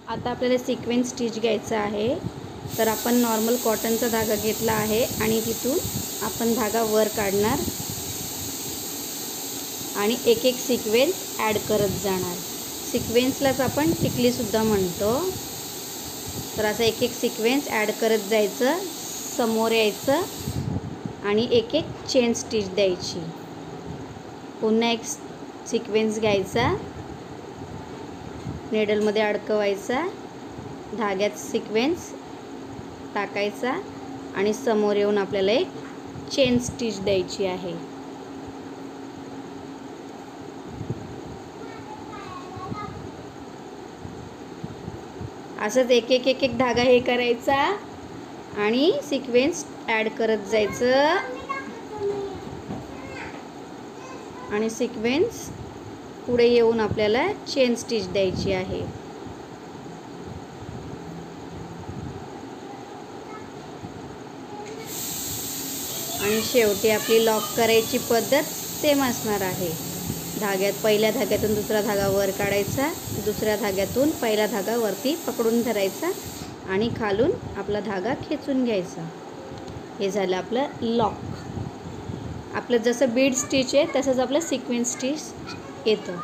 आता आपल्याला sequence stitch घ्यायचा आहे। तर आपण नॉर्मल कॉटनचा धागा घेतला आहे आणि तिथून आपण धागा वर काढणार आणि एक एक सिक्वेन्स ॲड करत जाणार। सिक्वेन्सलाच आपण टिकली सुद्धा म्हणतो। तर असं एक एक सिक्वेन्स ॲड करत जायचं, समोर यायचं आणि एक एक चेन स्टिच द्यायची। पुन्हा एक सिक्वेन्स घ्यायचा, नेडलमध्ये अडकवायचा, धाग्यात सिक्वेन्स टाकायचा आणि समोर येऊन आपल्याला एक चेन स्टिच द्यायची आहे। असंच एक एक धागा हे करायचा आणि सिक्वेन्स ॲड करत जायचं आणि सिक्वेन्स पुढे येऊन आपल्याला चेन स्टिच द्यायची आहे। आणि शेवटी आपली लॉक करायची पद्धत सेम असणार आहे। पहिल्या धाग्यातून दुसरा धागा वर काढायचा, दुसऱ्या धाग्यातून पहिला धागा वरती पकडून धरायचा आणि खालून आपला धागा खेचून घ्यायचा। हे झालं आपलं लॉक। आपलं जसं बीड स्टिच आहे तसंच आपलं सिक्वेन्स स्टिच येतं।